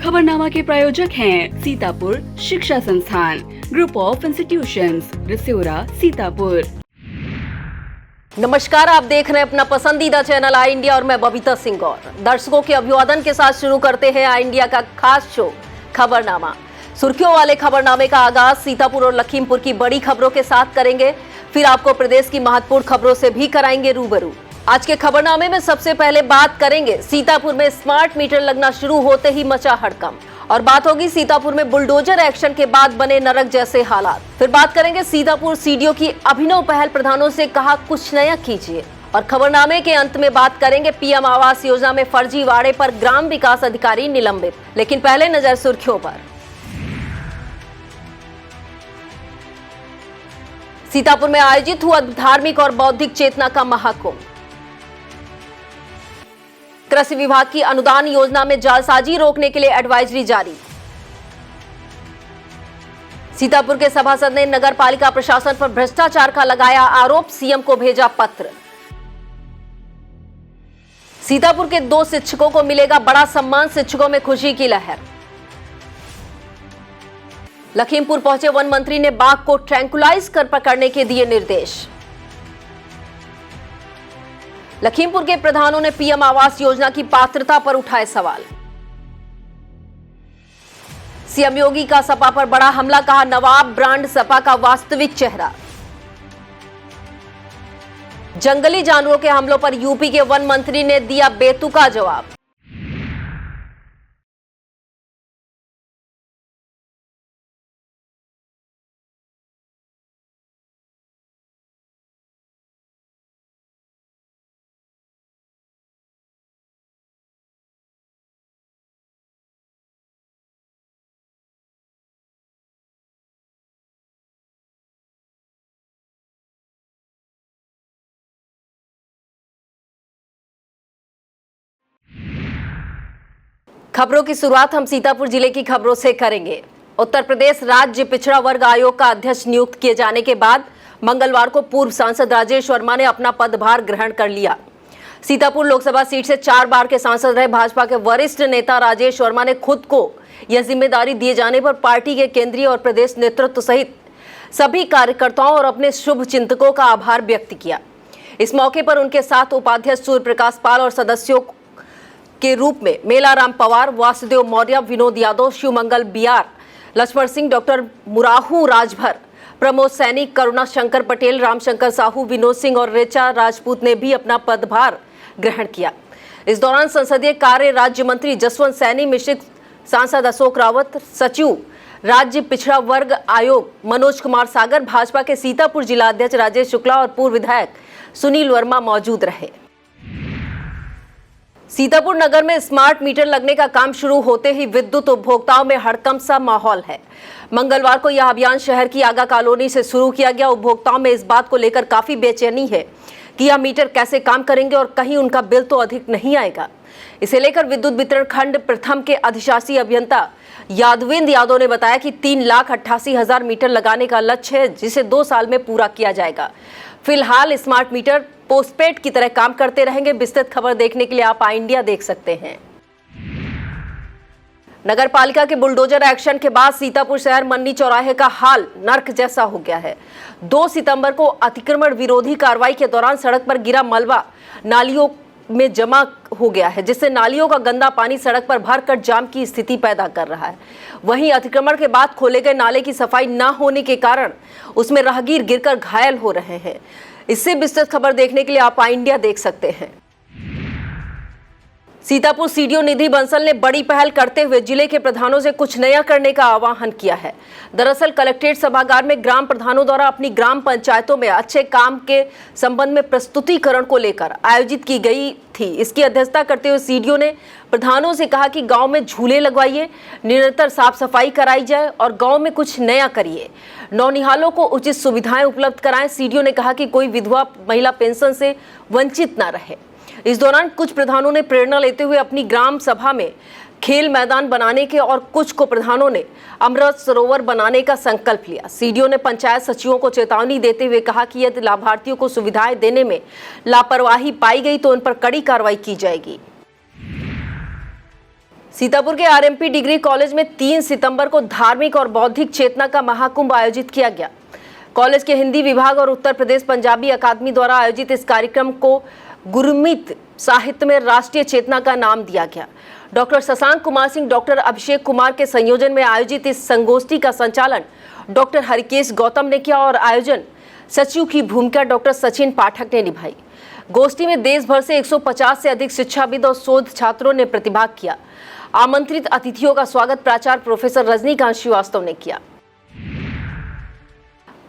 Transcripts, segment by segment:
खबरनामा के प्रायोजक हैं सीतापुर शिक्षा संस्थान, ग्रुप ऑफ इंस्टीट्यूशंस, रिसोरा, सीतापुर। नमस्कार, आप देख रहे हैं अपना पसंदीदा चैनल आई इंडिया और मैं बबीता सिंह। और दर्शकों के अभिवादन के साथ शुरू करते हैं आई इंडिया का खास शो खबरनामा। सुर्खियों वाले खबरनामे का आगाज सीतापुर और लखीमपुर की बड़ी खबरों के साथ करेंगे, फिर आपको प्रदेश की महत्वपूर्ण खबरों से भी कराएंगे रूबरू। आज के खबरनामे में सबसे पहले बात करेंगे सीतापुर में स्मार्ट मीटर लगना शुरू होते ही मचा हड़कंप, और बात होगी सीतापुर में बुलडोजर एक्शन के बाद बने नरक जैसे हालात। फिर बात करेंगे सीतापुर सीडीओ की अभिनव पहल, प्रधानों से कहा कुछ नया कीजिए। और खबरनामे के अंत में बात करेंगे पीएम आवास योजना में फर्जीवाड़े पर ग्राम विकास अधिकारी निलंबित। लेकिन पहले नजर सुर्खियों पर। सीतापुर में आयोजित हुआ धार्मिक और बौद्धिक चेतना का महाकुंभ। कृषि विभाग की अनुदान योजना में जालसाजी रोकने के लिए एडवाइजरी जारी। सीतापुर के सभासद ने नगर पालिका प्रशासन पर भ्रष्टाचार का लगाया आरोप, सीएम को भेजा पत्र। सीतापुर के 2 शिक्षकों को मिलेगा बड़ा सम्मान, शिक्षकों में खुशी की लहर। लखीमपुर पहुंचे वन मंत्री ने बाघ को ट्रैंकुलाइज कर पकड़ने के दिए निर्देश। लखीमपुर के प्रधानों ने पीएम आवास योजना की पात्रता पर उठाए सवाल। सीएम योगी का सपा पर बड़ा हमला, कहा नवाब ब्रांड सपा का वास्तविक चेहरा। जंगली जानवरों के हमलों पर यूपी के वन मंत्री ने दिया बेतुका जवाब। खबरों की शुरुआत हम सीतापुर जिले की खबरों से करेंगे। उत्तर प्रदेश राज्य पिछड़ा वर्ग आयोग का अध्यक्ष नियुक्त किए जाने के बाद मंगलवार को पूर्व सांसद राजेश वर्मा ने अपना पदभार ग्रहण कर लिया। सीतापुर लोकसभा सीट से 4 बार के सांसद रहे भाजपा के वरिष्ठ नेता राजेश वर्मा ने खुद को यह जिम्मेदारी दिए जाने पर पार्टी के केंद्रीय और प्रदेश नेतृत्व सहित सभी कार्यकर्ताओं और अपने शुभ चिंतकों का आभार व्यक्त किया। इस मौके पर उनके साथ उपाध्यक्ष सूर्य प्रकाश पाल और सदस्यों के रूप में मेलाराम पवार, वासुदेव मौर्य, विनोद यादव, शिवमंगल बियार, लक्ष्मण सिंह, डॉक्टर मुराहू राजभर, प्रमोद सैनी, करुणा शंकर पटेल, रामशंकर साहू, विनोद सिंह और ऋचा राजपूत ने भी अपना पदभार ग्रहण किया। इस दौरान संसदीय कार्य राज्य मंत्री जसवंत सैनी, मिश्रित सांसद अशोक रावत, सचिव राज्य पिछड़ा वर्ग आयोग मनोज कुमार सागर, भाजपा के सीतापुर जिला अध्यक्ष राजेश शुक्ला और पूर्व विधायक सुनील वर्मा मौजूद रहे। सीतापुर नगर में स्मार्ट मीटर लगने का काम शुरू होते ही विद्युत उपभोक्ताओं में हड़कंप सा माहौल है। मंगलवार को यह अभियान शहर की आगा कॉलोनी से शुरू किया गया। उपभोक्ताओं में इस बात को लेकर काफी बेचैनी है कि यह मीटर कैसे काम करेंगे और कहीं उनका बिल तो अधिक नहीं आएगा। इसे लेकर विद्युत वितरण खंड प्रथम के अधिशासी अभियंता यादविंद यादव ने बताया कि 3,88,000 मीटर लगाने का लक्ष्य है, जिसे 2 साल में पूरा किया जाएगा। फिलहाल स्मार्ट मीटर पोस्टपेड की तरह काम करते रहेंगे। विस्तृत खबर देखने के लिए आप आई इंडिया देख सकते हैं। नगर पालिका के बुलडोजर एक्शन के बाद सीतापुर शहर मन्नी चौराहे का हाल नर्क जैसा हो गया है। 2 सितंबर को अतिक्रमण विरोधी कार्रवाई के दौरान सड़क पर गिरा मलबा नालियों में जमा हो गया है, जिससे नालियों का गंदा पानी सड़क पर भरकर जाम की स्थिति पैदा कर रहा है। वहीं अतिक्रमण के बाद खोले गए नाले की सफाई न होने के कारण उसमें राहगीर गिरकर घायल हो रहे हैं। इससे विस्तृत खबर देखने के लिए आप आई इंडिया देख सकते हैं। सीतापुर सीडीओ निधि बंसल ने बड़ी पहल करते हुए जिले के प्रधानों से कुछ नया करने का आह्वान किया है। दरअसल कलेक्ट्रेट सभागार में ग्राम प्रधानों द्वारा अपनी ग्राम पंचायतों में अच्छे काम के संबंध में प्रस्तुतिकरण को लेकर आयोजित की गई थी। इसकी अध्यक्षता करते हुए सीडीओ ने प्रधानों से कहा कि गांव में झूले लगवाइए, निरंतर साफ सफाई कराई जाए और गांव में कुछ नया करिए। नौनिहालों को उचित सुविधाएं उपलब्ध कराएं। सीडीओ ने कहा कि कोई विधवा महिला पेंशन से वंचित न रहे। इस दौरान कुछ प्रधानों ने प्रेरणा लेते हुए अपनी ग्राम सभा में खेल मैदान बनाने के और कुछ को प्रधानों ने अमृत सरोवर बनाने का संकल्प लिया। सीडीओ ने पंचायत सचिवों को चेतावनी देते हुए कहा कि यदि लाभार्थियों को सुविधाएं देने में लापरवाही पाई गई तो उन पर कड़ी कार्रवाई की जाएगी। सीतापुर के आरएमपी डिग्री कॉलेज में 3 सितंबर को धार्मिक और बौद्धिक चेतना का महाकुंभ आयोजित किया गया। कॉलेज के हिंदी विभाग और उत्तर प्रदेश पंजाबी अकादमी द्वारा आयोजित इस कार्यक्रम को गुरमीत साहित्य में राष्ट्रीय चेतना का नाम दिया गया। डॉक्टर शशांक कुमार सिंह, डॉक्टर अभिषेक कुमार के संयोजन में आयोजित इस संगोष्ठी का संचालन डॉक्टर हरिकेश गौतम ने किया और आयोजन सचिव की भूमिका डॉक्टर सचिन पाठक ने निभाई। गोष्ठी में देश भर से 150 से अधिक शिक्षाविद और शोध छात्रों ने प्रतिभाग किया। आमंत्रित अतिथियों का स्वागत प्राचार्य प्रोफेसर रजनीकांत श्रीवास्तव ने किया।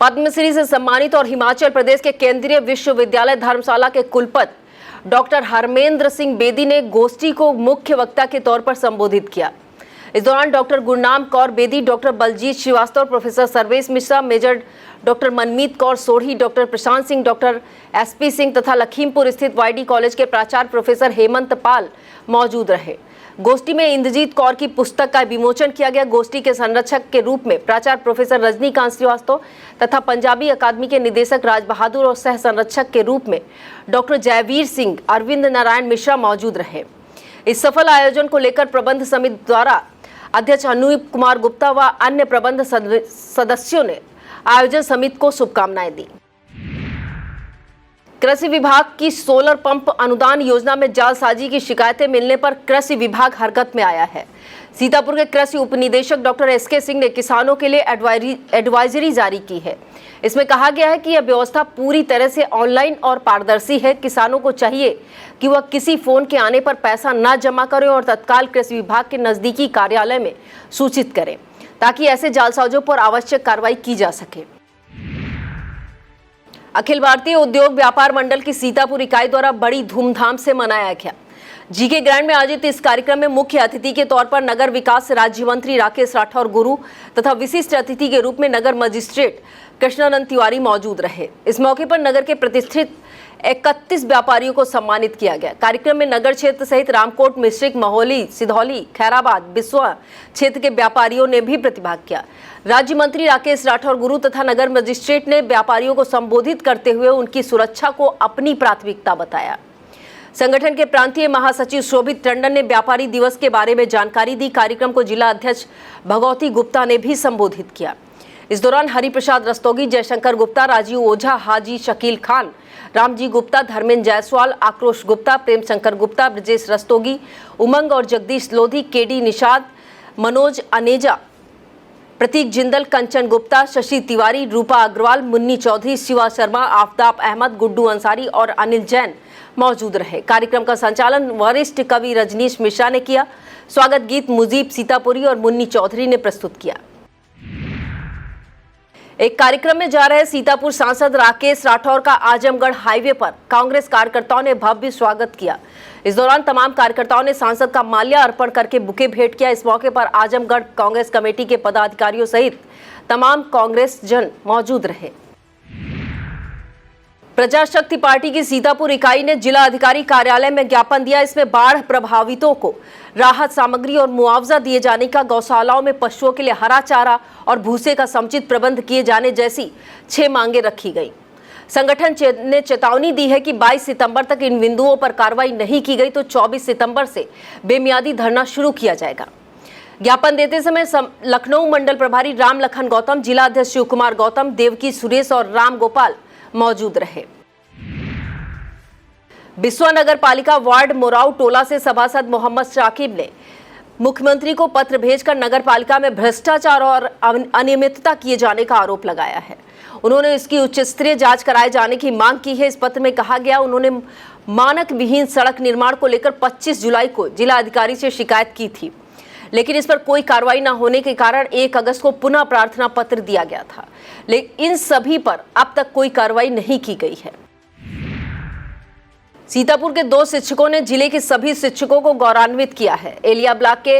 पद्मश्री से सम्मानित और हिमाचल प्रदेश के केंद्रीय विश्वविद्यालय धर्मशाला के कुलपति डॉक्टर हरमेंद्र सिंह बेदी ने गोष्ठी को मुख्य वक्ता के तौर पर संबोधित किया। इस दौरान doctor Gurnam Kaur Bedi, doctor Baljit Srivastava, professor Sarvesh Mishra, major doctor Manmeet Kaur Sodhi, doctor Prashant Singh, doctor SP Singh तथा लखीमपुर स्थित वाईडी कॉलेज के प्राचार्य प्रोफेसर हेमंत पाल मौजूद रहे। गोष्ठी में इंद्रजीत कौर की पुस्तक का विमोचन किया गया। गोष्ठी के संरक्षक के रूप में प्राचार्य प्रोफेसर रजनीकांत श्रीवास्तव तथा पंजाबी अकादमी के निदेशक राज बहादुर और सह संरक्षक के रूप में डॉक्टर जयवीर सिंह, अरविंद नारायण मिश्रा मौजूद रहे। इस सफल आयोजन को लेकर प्रबंध समिति द्वारा अध्यक्ष अनूप कुमार गुप्ता व अन्य प्रबंध सदस्यों ने आयोजन समिति को शुभकामनाएं दी। कृषि विभाग की सोलर पंप अनुदान योजना में जालसाजी की शिकायतें मिलने पर कृषि विभाग हरकत में आया है। सीतापुर के कृषि उपनिदेशक डॉक्टर एसके सिंह ने किसानों के लिए एडवाइजरी जारी की है। इसमें कहा गया है कि यह व्यवस्था पूरी तरह से ऑनलाइन और पारदर्शी है। किसानों को चाहिए कि वह किसी फोन के आने पर पैसा न जमा करें और तत्काल कृषि विभाग के नजदीकी कार्यालय में सूचित करें ताकि ऐसे जालसाजों पर आवश्यक कार्रवाई की जा सके। अखिल भारतीय उद्योग व्यापार मंडल की सीतापुर इकाई द्वारा बड़ी धूमधाम से मनाया गया। जीके ग्रैंड में आयोजित इस कार्यक्रम में मुख्य अतिथि के तौर पर नगर विकास राज्य मंत्री राकेश राठौर गुरु तथा विशिष्ट अतिथि के रूप में नगर मजिस्ट्रेट कृष्णानंद तिवारी मौजूद रहे। इस मौके पर नगर के प्रतिष्ठित 31 व्यापारियों को सम्मानित किया गया। कार्यक्रम में नगर क्षेत्र सहित रामकोट, मिश्रिक, महोली, सिधौली, खैराबाद, बिस्वा क्षेत्र के व्यापारियों ने भी प्रतिभाग किया। राज्य मंत्री राकेश राठौर गुरु तथा नगर मजिस्ट्रेट ने व्यापारियों को संबोधित करते हुए उनकी सुरक्षा को अपनी प्राथमिकता बताया। संगठन के प्रांतीय महासचिव शोभित टंडन ने व्यापारी दिवस के बारे में जानकारी दी। कार्यक्रम को जिला अध्यक्ष भगवती गुप्ता ने भी संबोधित किया। इस दौरान हरिप्रसाद रस्तोगी, जयशंकर गुप्ता, राजीव ओझा, हाजी शकील खान, रामजी गुप्ता, धर्मेंद्र जायसवाल, आक्रोश गुप्ता, प्रेम शंकर गुप्ता, ब्रजेश रस्तोगी, उमंग और जगदीश लोधी, केडी निषाद, मनोज अनेजा, प्रतीक जिंदल, कंचन गुप्ता, शशि तिवारी, रूपा अग्रवाल, मुन्नी चौधरी, शिवा शर्मा, आफ्ताब अहमद, गुड्डू अंसारी और अनिल जैन मौजूद रहे। कार्यक्रम का संचालन वरिष्ठ कवि रजनीश मिश्रा ने किया। स्वागत गीत मुजीब सीतापुरी और मुन्नी चौधरी ने प्रस्तुत किया। एक कार्यक्रम में जा रहे सीतापुर सांसद राकेश राठौर का आजमगढ़ हाईवे पर कांग्रेस कार्यकर्ताओं ने भव्य स्वागत किया। इस दौरान तमाम कार्यकर्ताओं ने सांसद का माल्या अर्पण करके बुके भेंट किया। इस मौके पर आजमगढ़ कांग्रेस कमेटी के पदाधिकारियों सहित तमाम कांग्रेस जन मौजूद रहे। प्रजाशक्ति पार्टी की सीतापुर इकाई ने जिला अधिकारी कार्यालय में ज्ञापन दिया। इसमें बाढ़ प्रभावितों को राहत सामग्री और मुआवजा दिए जाने का, गौशालाओं में पशुओं के लिए हरा चारा और भूसे का समुचित प्रबंध किए जाने जैसी 6 मांगे रखी गई। संगठन ने चेतावनी दी है कि 22 सितंबर तक इन बिंदुओं पर कार्रवाई नहीं की गई तो 24 सितंबर से बेमियादी धरना शुरू किया जाएगा। ज्ञापन देते समय लखनऊ मंडल प्रभारी राम लखन गौतम, जिला अध्यक्ष शिव कुमार गौतम, देवकी सुरेश और राम गोपाल मौजूद रहे। बिस्वा नगर पालिका वार्ड मोराव टोला से सभासद मोहम्मद शाकिब ने मुख्यमंत्री को पत्र भेजकर नगर पालिका में भ्रष्टाचार और अनियमितता किए जाने का आरोप लगाया है। उन्होंने इसकी उच्च स्तरीय जांच कराए जाने की मांग की है। इस पत्र में कहा गया उन्होंने मानक विहीन सड़क निर्माण को लेकर 25 जुलाई को जिला अधिकारी से शिकायत की थी, लेकिन इस पर कोई कार्रवाई न होने के कारण 1 अगस्त को पुनः प्रार्थना पत्र दिया गया था, लेकिन इन सभी पर अब तक कोई कार्रवाई नहीं की गई है। सीतापुर के 2 शिक्षकों ने जिले के सभी शिक्षकों को गौरवान्वित किया है। एलिया ब्लॉक के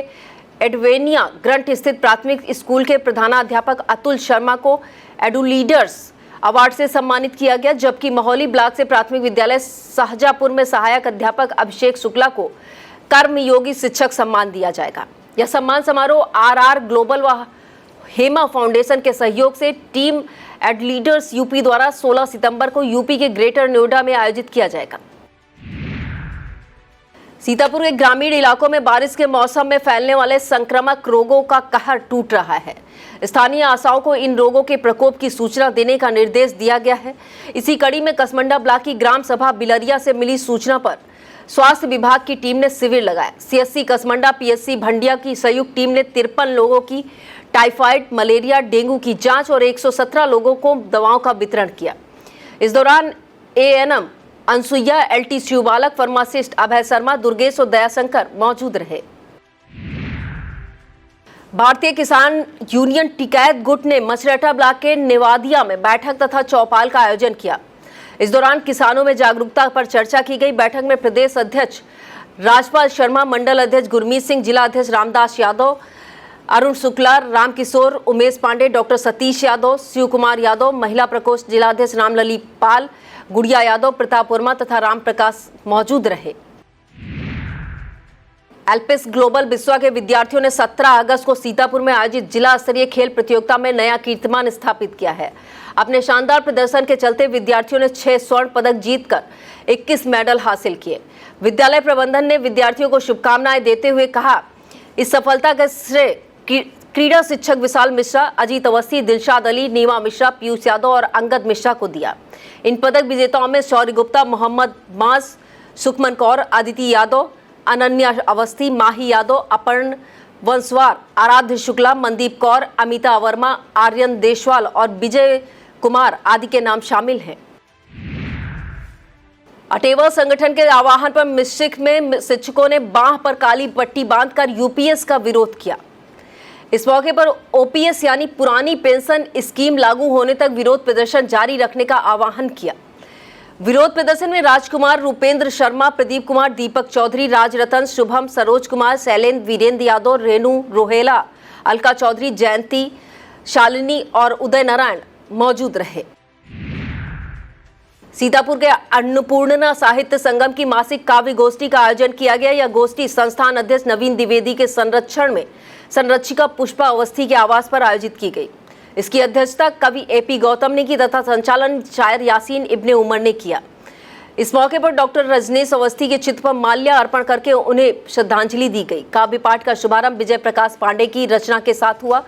एडवेनिया ग्रंट स्थित प्राथमिक स्कूल के प्रधानाध्यापक अतुल शर्मा को एडू लीडर्स अवार्ड से सम्मानित किया गया, जबकि महोली ब्लॉक से प्राथमिक विद्यालय शाहजहाँपुर में सहायक अध्यापक अभिषेक शुक्ला को कर्मयोगी शिक्षक सम्मान दिया जाएगा। यह सम्मान समारोह RR ग्लोबल व हेमा फाउंडेशन के सहयोग से टीम एड लीडर्स यूपी द्वारा 16 सितंबर को यूपी के ग्रेटर नोएडा में आयोजित किया जाएगा। सीतापुर के ग्रामीण इलाकों में बारिश के मौसम में फैलने वाले संक्रामक रोगों का कहर टूट रहा है। स्थानीय आशाओं को इन रोगों के प्रकोप की सूचना देने का निर्देश दिया गया है। इसी कड़ी में कसमंडा ब्लॉक की ग्राम सभा बिलरिया से मिली सूचना पर स्वास्थ्य विभाग की टीम ने शिविर लगाया। सीएससी कसमंडा, पीएचसी भंडिया की संयुक्त टीम ने 53 लोगों की टाइफाइड, मलेरिया, डेंगू की जांच और 117 लोगों को दवाओं का वितरण किया। इस दौरान ANM Anusuiya, LT Shivbalak, pharmacist Abhay Sharma, Durgesh और दयाशंकर मौजूद रहे। भारतीय किसान यूनियन टिकैत गुट ने मछरेटा ब्लॉक के नेवादिया में बैठक तथा चौपाल का आयोजन किया। इस दौरान किसानों में जागरूकता पर चर्चा की गई। बैठक में प्रदेश अध्यक्ष राजपाल शर्मा, मंडल अध्यक्ष गुरमीत सिंह, जिला अध्यक्ष रामदास यादव, अरुण शुक्ला, रामकिशोर, उमेश पांडे, डॉक्टर सतीश यादव, शिव कुमार यादव, महिला प्रकोष्ठ जिला अध्यक्ष रामलली पाल, गुड़िया यादव, प्रताप वर्मा तथा राम प्रकाश मौजूद रहे। एल्पिस ग्लोबल बिस्वा के विद्यार्थियों ने 17 अगस्त को सीतापुर में आयोजित जिला स्तरीय खेल प्रतियोगिता में नया कीर्तिमान स्थापित किया है। अपने शानदार प्रदर्शन के चलते विद्यार्थियों ने 6 स्वर्ण पदक जीतकर 21 मेडल हासिल किए। विद्यालय प्रबंधन ने विद्यार्थियों को शुभकामनाएं देते हुए कहा, इस सफलता का श्रेय क्रीड़ा शिक्षक विशाल मिश्रा, अजीत अवस्थी, दिलशाद अली, नीमा मिश्रा, पीयूष यादव और अंगद मिश्रा को दिया। इन पदक विजेताओं में शौर्य गुप्ता, मोहम्मद मास, सुखमन कौर, अदिति यादव, अनन्या अवस्थी, माही यादव, अपर्ण वंशवार, आराध्य शुक्ला, मनदीप कौर, अमिता वर्मा, आर्यन देशवाल और विजय कुमार आदि के नाम शामिल हैं। अटेवा संगठन के आह्वान पर मिश्रिक में शिक्षकों ने बांह पर काली पट्टी बांधकर यूपीएस का विरोध किया। इस मौके पर ओपीएस यानी पुरानी पेंशन स्कीम लागू होने तक विरोध प्रदर्शन जारी रखने का आह्वान किया। विरोध प्रदर्शन में राजकुमार, रूपेंद्र शर्मा, प्रदीप कुमार, दीपक चौधरी, राजरतन, शुभम, सरोज कुमार, शैलेंद्र, वीरेंद्र यादव, रेणु रोहेला, अलका चौधरी, जयंती, शालिनी और उदय नारायण मौजूद रहे। सीतापुर के अन्नपूर्णा साहित्य संगम की मासिक काव्य गोष्ठी का आयोजन किया गया। यह गोष्ठी संस्थान अध्यक्ष नवीन द्विवेदी के संरक्षण में संरक्षिका पुष्पा अवस्थी के आवास पर आयोजित की गई। इसकी अध्यक्षता कवि एपी गौतम ने की तथा संचालन शायर यासीन इब्ने उमर ने किया। इस मौके पर डॉक्टर रजनीश अवस्थी के चित्र पर माल्या अर्पण करके उन्हें श्रद्धांजलि दी गई। काव्य पाठ का शुभारंभ विजय प्रकाश पांडे की रचना के साथ हुआ।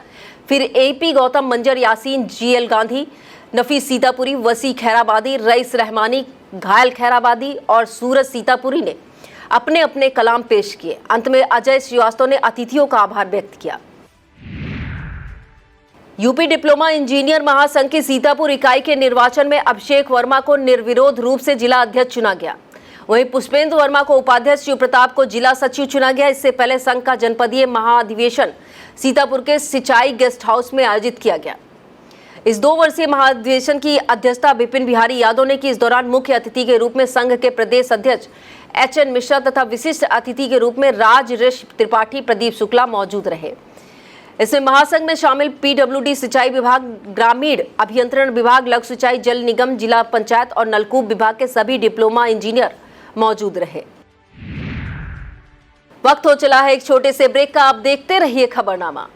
फिर एपी गौतम, मंजर यासीन, जीएल गांधी, नफीस सीतापुरी, वसी खैराबादी, रईस रहमानी, घायल खैराबादी और सूरज सीतापुरी ने अपने अपने कलाम पेश किए। अंत में अजय श्रीवास्तव ने अतिथियों का आभार व्यक्त किया। यूपी डिप्लोमा इंजीनियर महासंघ की सीतापुर इकाई के निर्वाचन में अभिषेक वर्मा को निर्विरोध रूप से जिला अध्यक्ष चुना गया। वहीं पुष्पेंद्र वर्मा को उपाध्यक्ष, शिव प्रताप को जिला सचिव चुना गया। इससे पहले संघ का जनपदीय महाधिवेशन सीतापुर के सिंचाई गेस्ट हाउस में आयोजित किया गया। इस 2 वर्षीय महाधिवेशन की अध्यक्षता विपिन बिहारी यादव ने की। इस दौरान मुख्य अतिथि के रूप में संघ के प्रदेश अध्यक्ष एचएन मिश्रा तथा विशिष्ट अतिथि के रूप में राज ऋषि त्रिपाठी, प्रदीप शुक्ला मौजूद रहे। इसमें महासंघ में शामिल पीडब्ल्यूडी, सिंचाई विभाग, ग्रामीण अभियंत्रण विभाग, लघु सिंचाई जल निगम, जिला पंचायत और नलकूप विभाग के सभी डिप्लोमा इंजीनियर मौजूद रहे। वक्त हो चला है एक छोटे से ब्रेक का। आप देखते रहिए खबरनामा।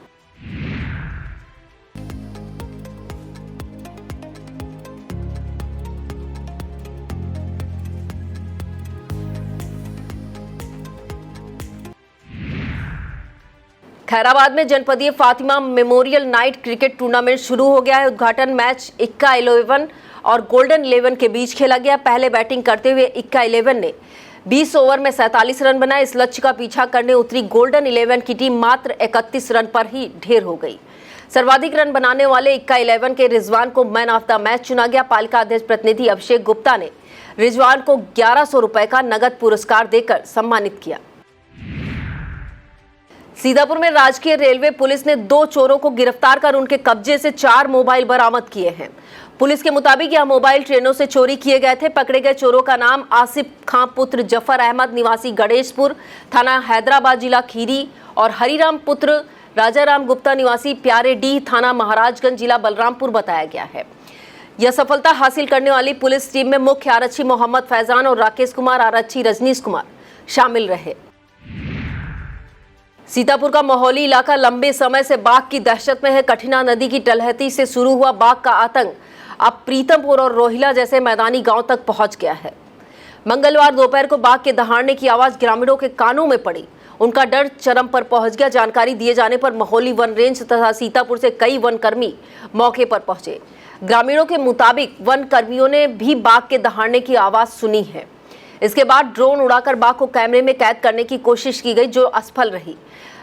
खैराबाद में जनपदीय Fatima memorial night cricket tournament शुरू हो गया है। उद्घाटन मैच इक्का 11 और गोल्डन 11 के बीच खेला गया। पहले बैटिंग करते हुए इक्का 11 ने 20 ओवर में 47 रन बनाए। इस लक्ष्य का पीछा करने उतरी गोल्डन 11 की टीम मात्र 31 रन पर ही ढेर हो गई। सर्वाधिक रन बनाने वाले इक्का 11 के रिजवान को मैन ऑफ द मैच चुना गया। पालिका अध्यक्ष प्रतिनिधि अभिषेक गुप्ता ने रिजवान को 1100 रुपए का नगद पुरस्कार देकर सम्मानित किया। सीतापुर में राजकीय रेलवे पुलिस ने 2 चोरों को गिरफ्तार कर उनके कब्जे से 4 मोबाइल बरामद किए हैं। पुलिस के मुताबिक यह मोबाइल ट्रेनों से चोरी किए गए थे। पकड़े गए चोरों का नाम आसिफ खां पुत्र जफर अहमद, निवासी गणेशपुर, थाना हैदराबाद, जिला खीरी, और हरिराम पुत्र राजाराम गुप्ता, निवासी प्यारेडीह, थाना महाराजगंज, जिला बलरामपुर बताया गया है। यह सफलता हासिल करने वाली पुलिस टीम में मुख्य आरक्षी मोहम्मद फैजान और राकेश कुमार, आरक्षी रजनीश कुमार शामिल रहे। सीतापुर का मोहली इलाका लंबे समय से बाघ की दहशत में है। कठिना नदी की तलहटी से शुरू हुआ बाघ का आतंक अब प्रीतमपुर और रोहिला जैसे मैदानी गांव तक पहुंच गया है। मंगलवार दोपहर को बाघ के दहाड़ने की आवाज ग्रामीणों के कानों में पड़ी। उनका डर चरम पर पहुंच गया। जानकारी दिए जाने पर महोली वन रेंज तथा सीतापुर से कई वन कर्मी मौके पर पहुंचे। ग्रामीणों के मुताबिक वन कर्मियों ने भी बाघ के दहाड़ने की आवाज सुनी है। इसके बाद ड्रोन उड़ाकर बाघ को कैमरे में कैद करने की कोशिश की गई, जो असफल रही।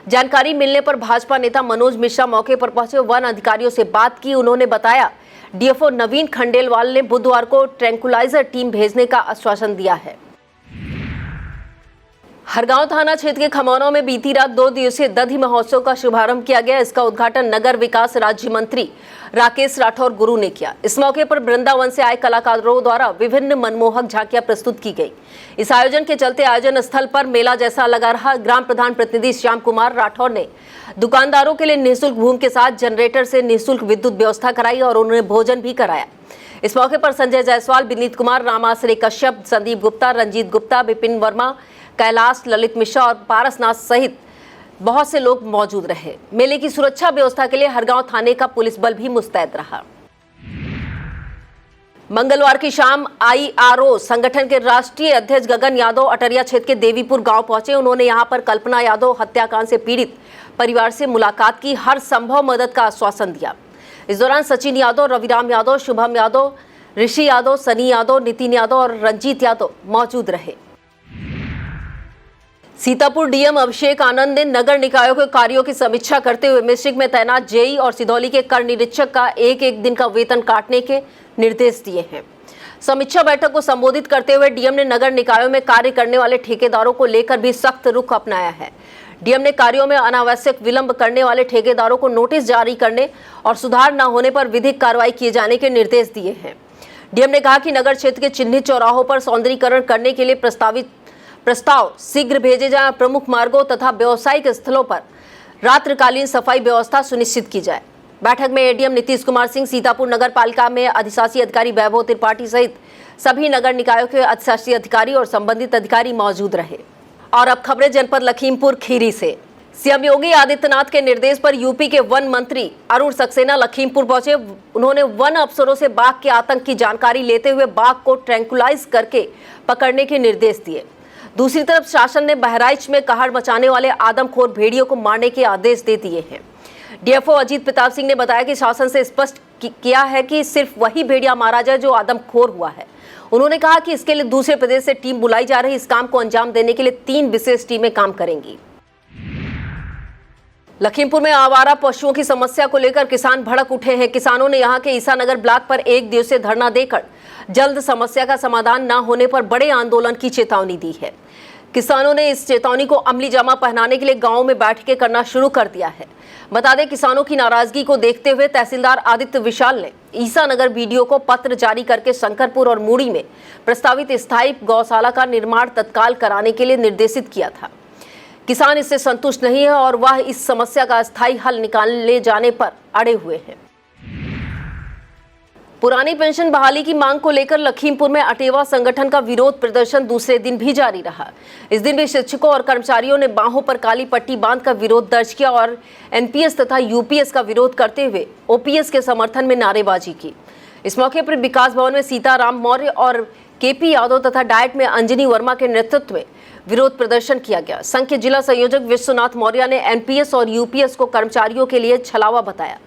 जानकारी मिलने पर भाजपा नेता मनोज मिश्रा मौके पर पहुंचे, वन अधिकारियों से बात की। उन्होंने बताया डीएफओ नवीन खंडेलवाल ने बुधवार को ट्रैंकुलाइजर टीम भेजने का आश्वासन दिया है। हरगांव थाना क्षेत्र के खमौनों में बीती रात 2 दिवसीय दधी महोत्सव का शुभारंभ किया गया। इसका उद्घाटन नगर विकास राज्य मंत्री राकेश राठौर गुरु ने किया। इस मौके पर वृंदावन से आए कलाकारों द्वारा विभिन्न मनमोहक झांकियां प्रस्तुत की गई। इस आयोजन के चलते आयोजन स्थल पर मेला जैसा लगा रहा। ग्राम प्रधान प्रतिनिधि श्याम कुमार राठौर ने दुकानदारों के लिए निःशुल्क भूमि के साथ जनरेटर से निःशुल्क विद्युत व्यवस्था कराई और उन्हें भोजन भी कराया। इस मौके पर संजय जायसवाल, विनीत कुमार, रामाश्रय कश्यप, संदीप गुप्ता, रंजीत गुप्ता, विपिन वर्मा, कैलाश, ललित मिश्रा और पारसनाथ सहित बहुत से लोग मौजूद रहे। मेले की सुरक्षा व्यवस्था के लिए हरगांव थाने का पुलिस बल भी मुस्तैद रहा। मंगलवार की शाम आईआरओ संगठन के राष्ट्रीय अध्यक्ष गगन यादव अटरिया क्षेत्र के देवीपुर गांव पहुंचे। उन्होंने यहां पर कल्पना यादव हत्याकांड से पीड़ित परिवार से मुलाकात की, हर संभव मदद का आश्वासन दिया। इस दौरान सचिन यादव, रविराम यादव, शुभम यादव, ऋषि यादव, सनी यादव, नितिन यादव और रंजीत यादव मौजूद रहे। सीतापुर डीएम अभिषेक आनंद ने नगर निकायों के कार्यों की समीक्षा करते हुए मिश्रिक में तैनात जेई और सिधौली के कर निरीक्षक का एक दिन का वेतन काटने के निर्देश दिए हैं। समीक्षा बैठक को संबोधित करते हुए डीएम ने नगर निकायों में कार्य करने वाले ठेकेदारों को लेकर भी सख्त रुख अपनाया है। डीएम ने कार्यों में अनावश्यक विलंब करने वाले ठेकेदारों को नोटिस जारी करने और सुधार न होने पर विधिक कार्रवाई किए जाने के निर्देश दिए हैं। डीएम ने कहा कि नगर क्षेत्र के चिन्हित चौराहों पर सौंदर्यीकरण करने के लिए प्रस्ताव शीघ्र भेजे जाए। प्रमुख मार्गों तथा व्यावसायिक स्थलों पर रात्रिकालीन सफाई व्यवस्था सुनिश्चित की जाए। बैठक में एडीएम नीतीश कुमार सिंह, सीतापुर नगर पालिका में अधिशासी अधिकारी वैभव त्रिपाठी सहित सभी नगर निकायों के अधिशासी अधिकारी और संबंधित अधिकारी मौजूद रहे। और अब खबरें जनपद लखीमपुर खीरी से। सीएम योगी आदित्यनाथ के निर्देश पर यूपी के वन मंत्री अरुण सक्सेना लखीमपुर पहुंचे। उन्होंने वन अफसरों से बाघ के आतंक की जानकारी लेते हुए बाघ को ट्रैंकुलाइज करके पकड़ने के निर्देश दिए। दूसरी तरफ शासन ने बहराइच में कहर मचाने वाले आदमखोर भेड़ियों को मारने के आदेश दे दिए हैं। डीएफओ अजीत प्रताप सिंह ने बताया कि शासन से स्पष्ट किया है कि सिर्फ वही भेड़िया मारा जाए जो आदमखोर हुआ है। उन्होंने कहा कि इसके लिए दूसरे प्रदेश से टीम बुलाई जा रही। इस काम को अंजाम देने के लिए 3 विशेष टीमें काम करेंगी। लखीमपुर में आवारा पशुओं की समस्या को लेकर किसान भड़क उठे हैं। किसानों ने यहां के ईसानगर ब्लॉक पर 1 दिवसीय धरना देकर जल्द समस्या का समाधान न होने पर बड़े आंदोलन की चेतावनी दी है। किसानों ने इस चेतावनी को अमली जामा पहनाने के लिए गांवों में बैठकें करना शुरू कर दिया है। बता दें, किसानों की नाराजगी को देखते हुए तहसीलदार आदित्य विशाल ने ईसानगर बीडीओ को पत्र जारी करके शंकरपुर और मूड़ी में प्रस्तावित स्थायी गौशाला का निर्माण तत्काल कराने के लिए निर्देशित किया था। किसान इससे संतुष्ट नहीं है और वह इस समस्या का स्थायी हल निकाले जाने पर अड़े हुए हैं। पुरानी पेंशन बहाली की मांग को लेकर लखीमपुर में अटेवा संगठन का विरोध प्रदर्शन दूसरे दिन भी जारी रहा। इस दिन भी शिक्षकों और कर्मचारियों ने बाहों पर काली पट्टी बांधकर विरोध दर्ज किया और एनपीएस तथा यूपीएस का विरोध करते हुए ओपीएस के समर्थन में नारेबाजी की। इस मौके पर विकास भवन में सीताराम मौर्य और केपी यादव तथा डाइट में अंजनी वर्मा के नेतृत्व में विरोध प्रदर्शन किया गया। संघ के जिला संयोजक विश्वनाथ मौर्य ने एनपीएस और यूपीएस को कर्मचारियों के लिए छलावा बताया।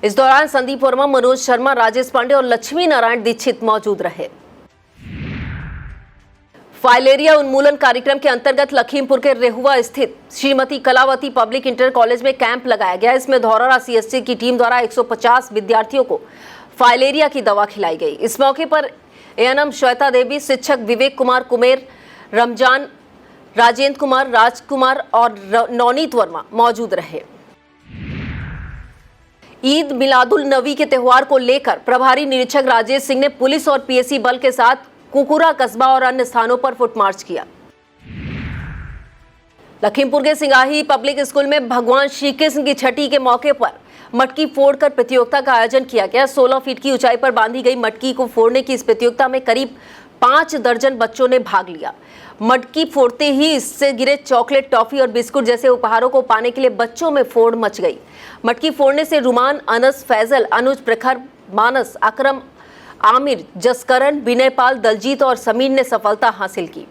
इस दौरान संदीप वर्मा, मनोज शर्मा, राजेश पांडे और लक्ष्मी नारायण दीक्षित मौजूद रहे। फाइलेरिया उन्मूलन कार्यक्रम के अंतर्गत लखीमपुर के रेहुआ स्थित Shrimati Kalavati public inter college में कैंप लगाया गया। इसमें धौरहरा सीएससी की टीम द्वारा 150 विद्यार्थियों को फाइलेरिया की दवा खिलाई गई। इस मौके पर एएनएम श्वेता देवी, शिक्षक विवेक कुमार कुमेर, रमजान, राजेंद्र कुमार, राजकुमार और नवनीत वर्मा मौजूद रहे। ईद मिलादुल नबी के त्योहार को लेकर प्रभारी निरीक्षक राजेश सिंह ने पुलिस और पीएसी बल के साथ कुकुरा कस्बा और अन्य स्थानों पर फुट मार्च किया। लखीमपुर के सिंगाही पब्लिक स्कूल में भगवान श्री कृष्ण की छठी के मौके पर मटकी फोड़कर प्रतियोगिता का आयोजन किया गया। 16 फीट की ऊंचाई पर बांधी गई मटकी को फोड़ने की इस प्रतियोगिता में करीब 5 दर्जन बच्चों ने भाग लिया। मटकी फोड़ते ही इससे गिरे चॉकलेट, टॉफी और बिस्कुट जैसे उपहारों को पाने के लिए बच्चों में फोड़ मच गई। मटकी फोड़ने से रुमान, अनस, फैजल, अनुज, प्रखर, मानस, अकरम, आमिर, जसकरण, विनयपाल, दलजीत और समीर ने सफलता हासिल की।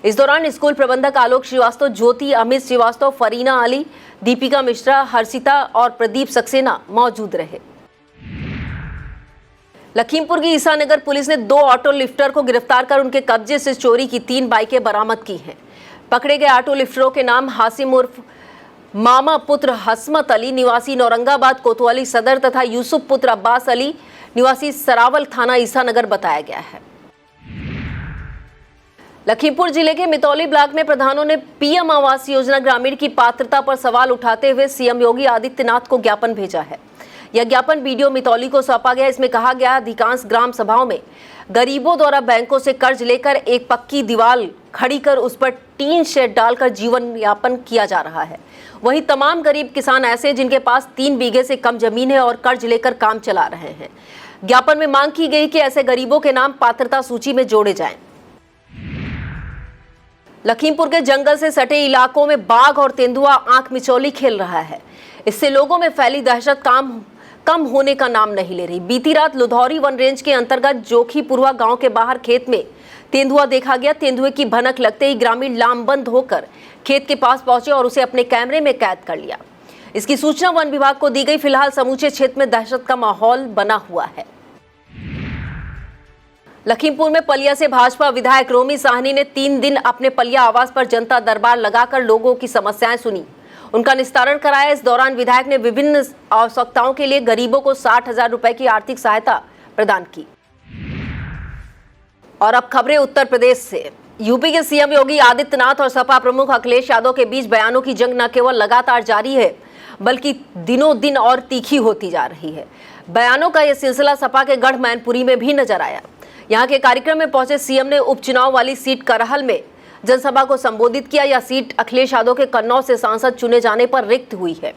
इस दौरान स्कूल प्रबंधक आलोक श्रीवास्तव, ज्योति, अमित श्रीवास्तव, फरीना अली, दीपिका मिश्रा, हर्षिता और प्रदीप सक्सेना मौजूद रहे। लखीमपुर की ईसानगर पुलिस ने 2 ऑटो लिफ्टर को गिरफ्तार कर उनके कब्जे से चोरी की 3 बाइकें बरामद की हैं। पकड़े गए ऑटो लिफ्टरों के नाम हासिम उर्फ मामा पुत्र हसमत अली निवासी नौरंगाबाद कोतवाली सदर तथा यूसुफ पुत्र अब्बास अली निवासी सरावल थाना ईसानगर बताया गया है। लखीमपुर जिले के मितौली ब्लॉक में प्रधानों ने पीएम आवास योजना ग्रामीण की पात्रता पर सवाल उठाते हुए सीएम योगी आदित्यनाथ को ज्ञापन भेजा है। यह ज्ञापन बीडीओ मितौली को सौंपा गया। इसमें कहा गया अधिकांश ग्राम सभाओं में गरीबों द्वारा बैंकों से कर्ज लेकर एक पक्की दीवार खड़ी कर उस पर टीन शेड डालकर जीवन यापन किया जा रहा है। वहीं तमाम गरीब किसान ऐसे जिनके पास 3 बीघे से कम जमीन है और कर्ज लेकर काम चला रहे हैं। ज्ञापन में मांग की गई कि ऐसे गरीबों के नाम पात्रता सूची में जोड़े जाएं। लखीमपुर के जंगल से सटे इलाकों में बाघ और तेंदुआ आंख मिचौली खेल रहा है। इससे लोगों में फैली दहशत कम होने का नाम नहीं ले रही। बीती रात लुधौरी वन रेंज के अंतर्गत जोखीपुरवा गांव के बाहर खेत में तेंदुआ देखा गया। तेंदुए की भनक लगते ही ग्रामीण लामबंद होकर खेत के पास पहुंचे और उसे अपने कैमरे में कैद कर लिया। इसकी सूचना वन विभाग को दी गई। फिलहाल समूचे क्षेत्र में दहशत का माहौल बना हुआ है। लखीमपुर में पलिया से भाजपा विधायक रोमी साहनी ने 3 दिन अपने पलिया आवास पर जनता दरबार लगाकर लोगों की समस्याएं सुनी, उनका निस्तारण कराया। इस दौरान विधायक ने विभिन्न आवश्यकताओं के लिए गरीबों को 60,000 रुपए की आर्थिक सहायता प्रदान की। और अब खबरें उत्तर प्रदेश से। यूपी के सीएम योगी आदित्यनाथ और सपा प्रमुख अखिलेश यादव के बीच बयानों की जंग न केवल लगातार जारी है बल्कि दिनों दिन और तीखी होती जा रही है। बयानों का यह सिलसिला सपा के गढ़ मैनपुरी में भी नजर आया। यहां के कार्यक्रम में पहुंचे सीएम ने उपचुनाव वाली सीट करहल में जनसभा को संबोधित किया। यह सीट अखिलेश यादव के कन्नौज से सांसद चुने जाने पर रिक्त हुई है।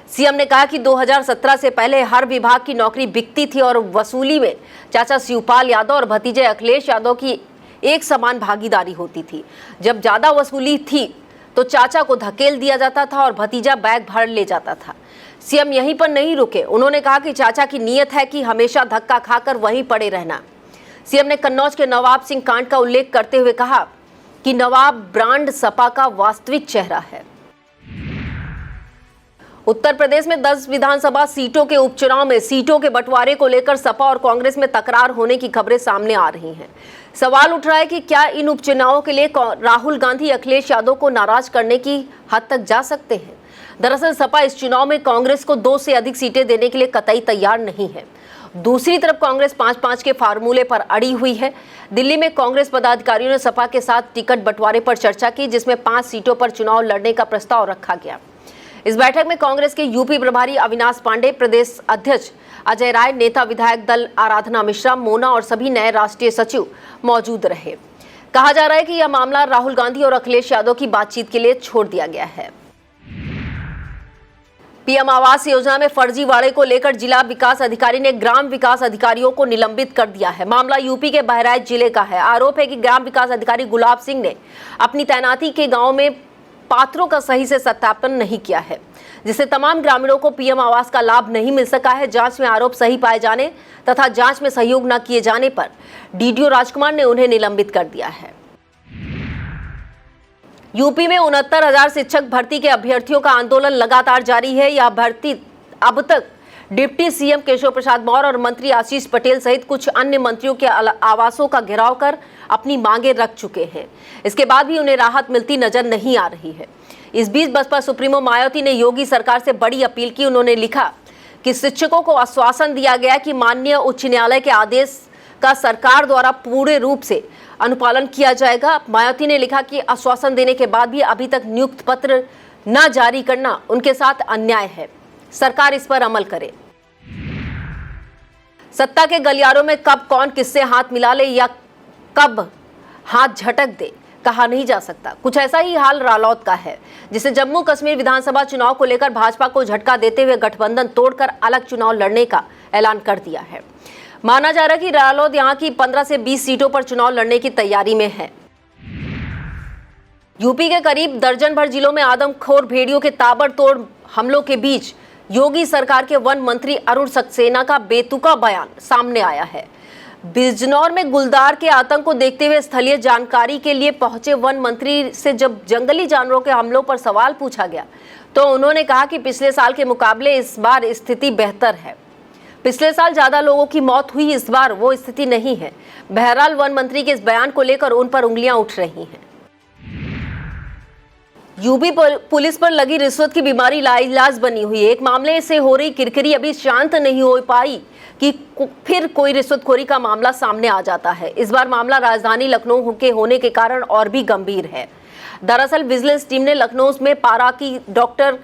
सीएम ने कहा कि 2017 से पहले हर विभाग की नौकरी बिकती थी और वसूली में चाचा शिवपाल यादव और भतीजे अखिलेश यादव की एक समान भागीदारी होती थी। जब ज्यादा वसूली थी तो चाचा को धकेल दिया जाता था और भतीजा बैग भर ले जाता था। सीएम यहीं पर नहीं रुके। उन्होंने कहा कि चाचा की नीयत है कि हमेशा धक्का खाकर वहीं पड़े रहना। सीएम ने कन्नौज के नवाब सिंह कांड का उल्लेख करते हुए कहा कि नवाब ब्रांड सपा का वास्तविक चेहरा है। उत्तर प्रदेश में 10 विधानसभा सीटों के उपचुनाव में सीटों के बंटवारे को लेकर सपा और कांग्रेस में तकरार होने की खबरें सामने आ रही हैं। सवाल उठ रहा है कि क्या इन उपचुनावों के लिए राहुल गांधी अखिलेश यादव को नाराज करने की हद तक जा सकते हैं। दरअसल सपा इस चुनाव में कांग्रेस को 2 से अधिक सीटें देने के लिए कतई तैयार नहीं है। दूसरी तरफ कांग्रेस 5-5 के फार्मूले पर अड़ी हुई है। दिल्ली में कांग्रेस पदाधिकारियों ने सपा के साथ टिकट बंटवारे पर चर्चा की, जिसमें 5 सीटों पर चुनाव लड़ने का प्रस्ताव रखा गया। इस बैठक में कांग्रेस के यूपी प्रभारी अविनाश पांडे, प्रदेश अध्यक्ष अजय राय, नेता विधायक दल आराधना मिश्रा, मोना और सभी नए राष्ट्रीय सचिव मौजूद रहे। कहा जा रहा है कि यह मामला राहुल गांधी और अखिलेश यादव की बातचीत के लिए छोड़ दिया गया है। पीएम आवास योजना में फर्जीवाड़े को लेकर जिला विकास अधिकारी ने ग्राम विकास अधिकारियों को निलंबित कर दिया है। मामला यूपी के बहराइच जिले का है। आरोप है कि ग्राम विकास अधिकारी गुलाब सिंह ने अपनी तैनाती के गांव में पात्रों का सही से सत्यापन नहीं किया है, जिससे तमाम ग्रामीणों को पीएम आवास का लाभ नहीं मिल सका है। जांच में आरोप सही पाए जाने तथा जांच में सहयोग न किए जाने पर डीडीओ राजकुमार ने उन्हें निलंबित कर दिया है। यूपी में 69,000 शिक्षक भर्ती के अभ्यर्थियों का आंदोलन लगातार जारी है। यह भर्ती अब तक डिप्टी सीएम केशव प्रसाद मौर्य और मंत्री आशीष पटेल सहित कुछ अन्य मंत्रियों के आवासों का घेराव कर अपनी मांगे रख चुके हैं। इसके बाद भी उन्हें राहत मिलती नजर नहीं आ रही है। इस बीच बसपा सुप्रीमो मायावती ने योगी सरकार से बड़ी अपील की। उन्होंने लिखा कि शिक्षकों को आश्वासन दिया गया कि माननीय उच्च न्यायालय के आदेश का सरकार द्वारा पूरे रूप से अनुपालन किया जाएगा। मायावती ने लिखा कि आश्वासन देने के बाद भी अभी तक नियुक्त पत्र न जारी करना उनके साथ अन्याय है। सरकार इस पर अमल करे। सत्ता के गलियारों में कब कौन किससे हाथ मिला ले या कब हाथ झटक दे, कहा नहीं जा सकता। कुछ ऐसा ही हाल रालौद का है, जिसे जम्मू कश्मीर विधानसभा चुनाव को लेकर भाजपा को झटका देते हुए गठबंधन तोड़कर अलग चुनाव लड़ने का ऐलान कर दिया है। माना जा रहा है कि रालौद यहां की 15 से 20 सीटों पर चुनाव लड़ने की तैयारी में है। यूपी के करीब दर्जन भर जिलों में आदमखोर भेड़ियों के ताबड़तोड़ हमलों के बीच योगी सरकार के वन मंत्री अरुण सक्सेना का बेतुका बयान सामने आया है। बिजनौर में गुलदार के आतंक को देखते हुए स्थलीय जानकारी के लिए पहुंचे वन मंत्री से जब जंगली जानवरों के हमलों पर सवाल पूछा गया तो उन्होंने कहा कि पिछले साल के मुकाबले इस बार स्थिति बेहतर है। पिछले साल ज्यादा लोगों की मौत हुई, इस बार वो स्थिति नहीं है। बहरहाल वन मंत्री के इस बयान को लेकर उन पर उंगलियां उठ रही हैं। यूपी पुलिस पर लगी रिश्वत की बीमारी लाइलाज बनी हुई है। एक मामले से हो रही किरकिरी अभी शांत नहीं हो पाई कि फिर कोई रिश्वतखोरी का मामला सामने आ जाता है। इस बार मामला राजधानी लखनऊ के होने के कारण और भी गंभीर है। दरअसल विजिलेंस टीम ने लखनऊ में पारा की डॉक्टर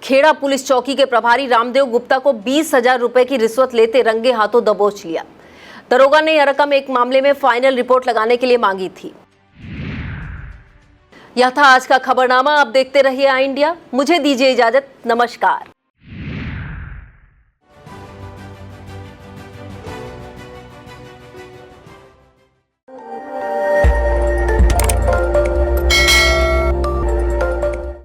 खेड़ा पुलिस चौकी के प्रभारी रामदेव गुप्ता को 20,000 रुपए की रिश्वत लेते रंगे हाथों दबोच लिया। दरोगा ने यह रकम एक मामले में फाइनल रिपोर्ट लगाने के लिए मांगी थी। यह था आज का खबरनामा। आप देखते रहिए आई इंडिया। मुझे दीजिए इजाजत। नमस्कार।